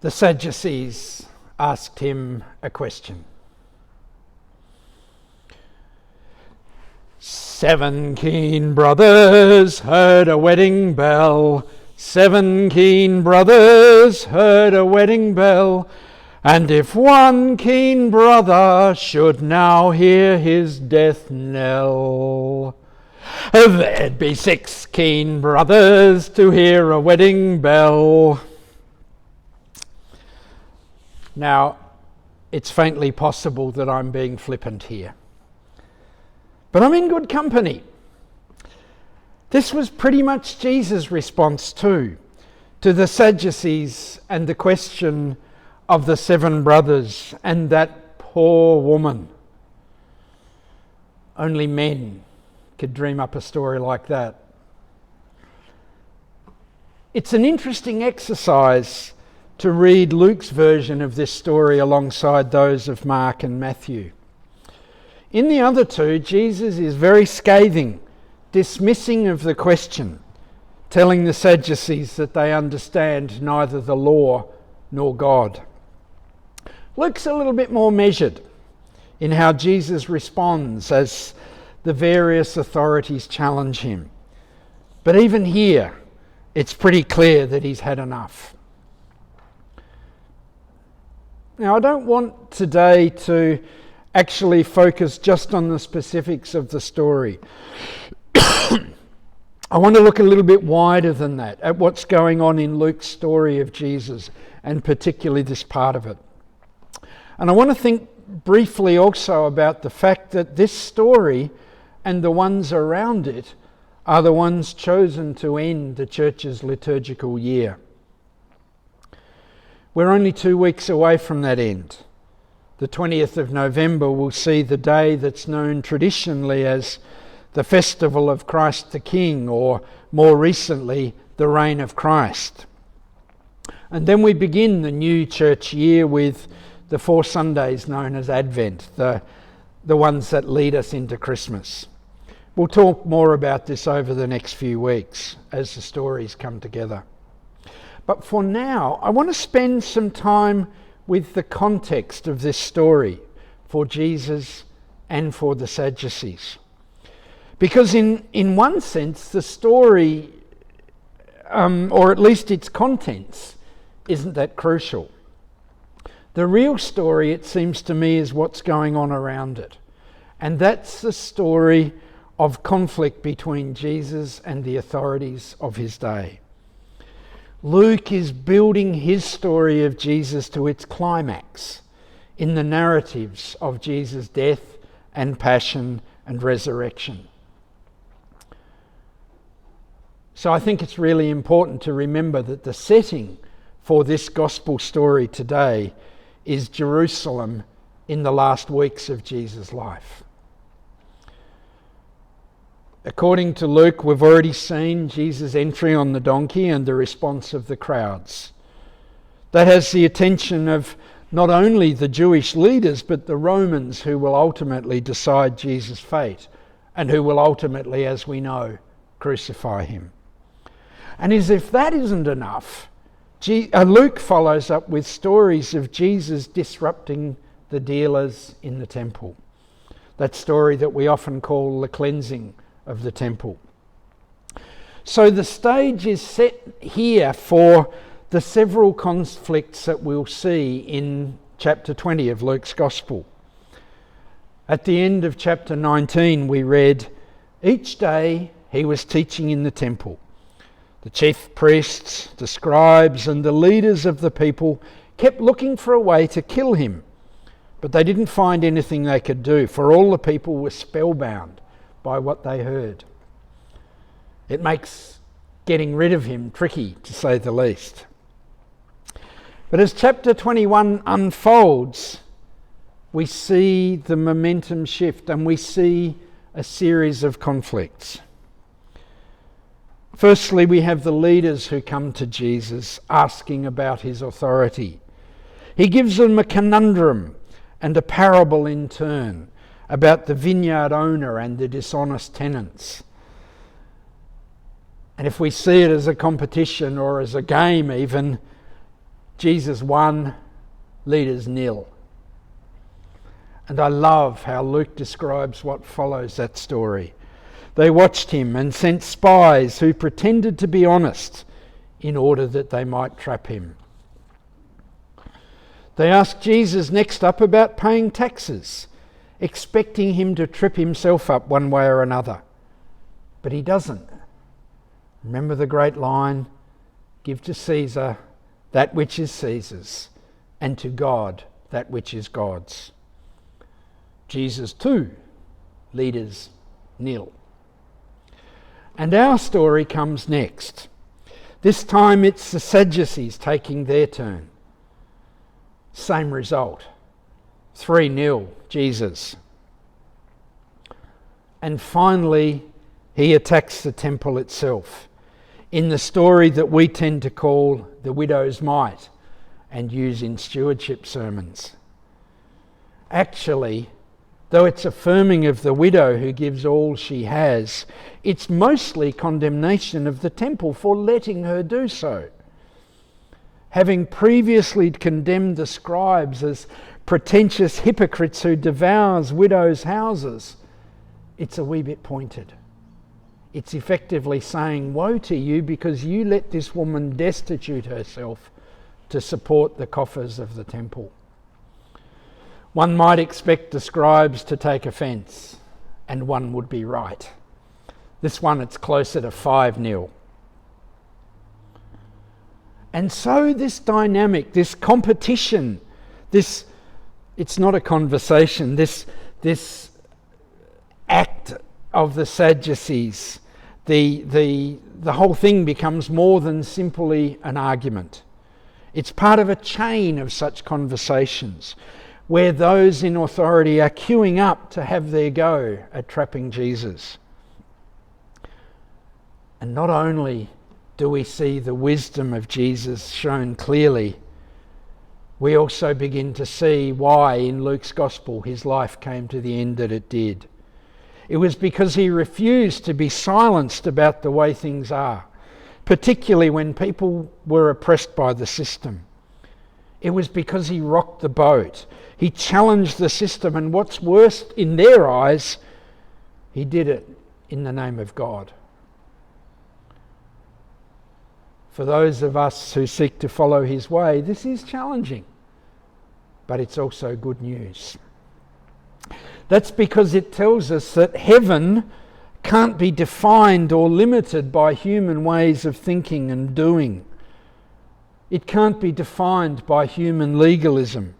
The Sadducees asked him a question. 7 keen brothers heard a wedding bell. 7 keen brothers heard a wedding bell. And if one keen brother should now hear his death knell, there'd be 6 keen brothers to hear a wedding bell. Now, it's faintly possible that I'm being flippant here, but I'm in good company. This was pretty much Jesus' response too, to the Sadducees and the question of the 7 brothers and that poor woman. Only men could dream up a story like that. It's an interesting exercise to read Luke's version of this story alongside those of Mark and Matthew. In the other two, Jesus is very scathing, dismissing of the question, telling the Sadducees that they understand neither the law nor God. Luke's a little bit more measured in how Jesus responds as the various authorities challenge him. But even here, it's pretty clear that he's had enough. Now, I don't want today to actually focus just on the specifics of the story. I want to look a little bit wider than that, at what's going on in Luke's story of Jesus, and particularly this part of it. And I want to think briefly also about the fact that this story and the ones around it are the ones chosen to end the church's liturgical year. We're only 2 weeks away from that end. The 20th of November will see the day that's known traditionally as the Festival of Christ the King, or more recently, the Reign of Christ. And then we begin the new church year with the 4 Sundays known as Advent, the ones that lead us into Christmas. We'll talk more about this over the next few weeks as the stories come together. But for now, I want to spend some time with the context of this story for Jesus and for the Sadducees. Because in one sense, the story, or at least its contents, isn't that crucial. The real story, it seems to me, is what's going on around it. And that's the story of conflict between Jesus and the authorities of his day. Luke is building his story of Jesus to its climax in the narratives of Jesus' death and passion and resurrection. So I think it's really important to remember that the setting for this gospel story today is Jerusalem in the last weeks of Jesus' life. According to Luke, we've already seen Jesus' entry on the donkey and the response of the crowds. That has the attention of not only the Jewish leaders, but the Romans who will ultimately decide Jesus' fate and who will ultimately, as we know, crucify him. And as if that isn't enough, Luke follows up with stories of Jesus disrupting the dealers in the temple. That story that we often call the cleansing of the temple. So the stage is set here for the several conflicts that we'll see in chapter 20 of Luke's Gospel. At the end of chapter 19 we read, "Each day he was teaching in the temple. The chief priests, the scribes and the leaders of the people kept looking for a way to kill him, but they didn't find anything they could do, for all the people were spellbound by what they heard." It makes getting rid of him tricky, to say the least. But as chapter 21 unfolds, we see the momentum shift and we see a series of conflicts. Firstly, we have the leaders who come to Jesus asking about his authority. He gives them a conundrum and a parable in turn about the vineyard owner and the dishonest tenants. And if we see it as a competition or as a game even, Jesus 1, leaders nil. And I love how Luke describes what follows that story. They watched him and sent spies who pretended to be honest in order that they might trap him. They asked Jesus next up about paying taxes, expecting him to trip himself up one way or another. But he doesn't. Remember the great line, give to Caesar that which is Caesar's, and to God that which is God's. Jesus 2, leaders nil. And our story comes next. This time it's the Sadducees taking their turn. Same result. 3-0, Jesus. And finally, he attacks the temple itself in the story that we tend to call the widow's mite and use in stewardship sermons. Actually, though it's affirming of the widow who gives all she has, it's mostly condemnation of the temple for letting her do so. Having previously condemned the scribes as pretentious hypocrites who devours widows' houses, it's a wee bit pointed. It's effectively saying, woe to you because you let this woman destitute herself to support the coffers of the temple. One might expect the scribes to take offence, and one would be right. This one, it's closer to 5-0. And so this dynamic, this competition, it's not a conversation, this act of the Sadducees, the whole thing becomes more than simply an argument. It's part of a chain of such conversations where those in authority are queuing up to have their go at trapping Jesus. And not only do we see the wisdom of Jesus shown clearly, we also begin to see why in Luke's Gospel his life came to the end that it did. It was because he refused to be silenced about the way things are, particularly when people were oppressed by the system. It was because he rocked the boat. He challenged the system, and what's worse in their eyes, he did it in the name of God. For those of us who seek to follow his way, this is challenging, but it's also good news. That's because it tells us that heaven can't be defined or limited by human ways of thinking and doing. It can't be defined by human legalism.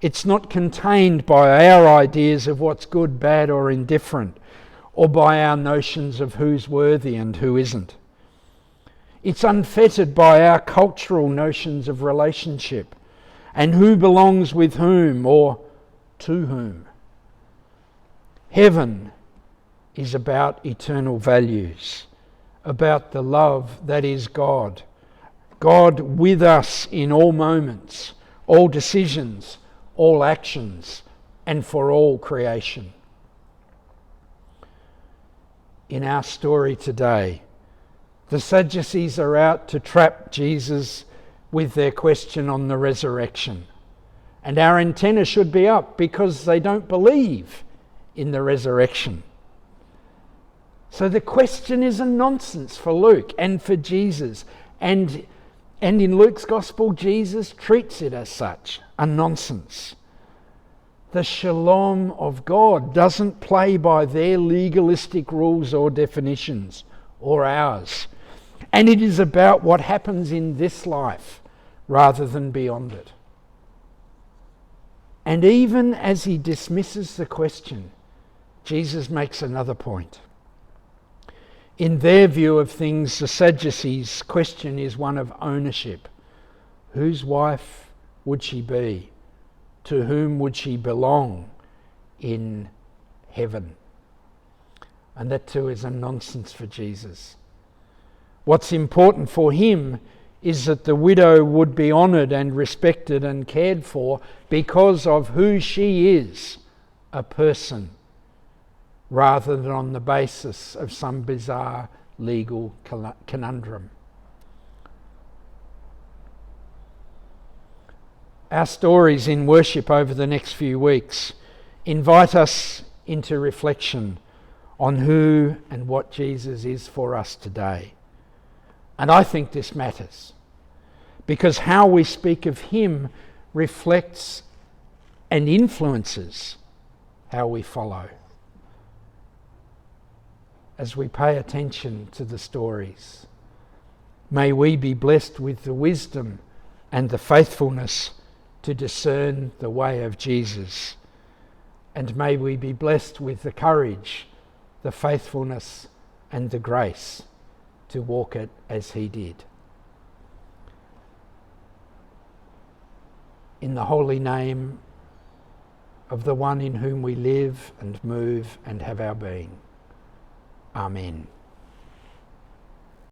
It's not contained by our ideas of what's good, bad, or indifferent, or by our notions of who's worthy and who isn't. It's unfettered by our cultural notions of relationship and who belongs with whom or to whom. Heaven is about eternal values, about the love that is God. God with us in all moments, all decisions, all actions, and for all creation. In our story today, the Sadducees are out to trap Jesus with their question on the resurrection. And our antenna should be up because they don't believe in the resurrection. So the question is a nonsense for Luke and for Jesus. And in Luke's Gospel, Jesus treats it as such, a nonsense. The shalom of God doesn't play by their legalistic rules or definitions or ours. And it is about what happens in this life rather than beyond it. And even as he dismisses the question, Jesus makes another point. In their view of things, the Sadducees' question is one of ownership. Whose wife would she be? To whom would she belong in heaven? And that too is a nonsense for Jesus. What's important for him is that the widow would be honoured and respected and cared for because of who she is, a person, rather than on the basis of some bizarre legal conundrum. our stories in worship over the next few weeks invite us into reflection on who and what Jesus is for us today. And I think this matters, because how we speak of him reflects and influences how we follow. As we pay attention to the stories, may we be blessed with the wisdom and the faithfulness to discern the way of Jesus. And may we be blessed with the courage, the faithfulness, and the grace to walk it as he did. In the holy name of the one in whom we live and move and have our being. Amen.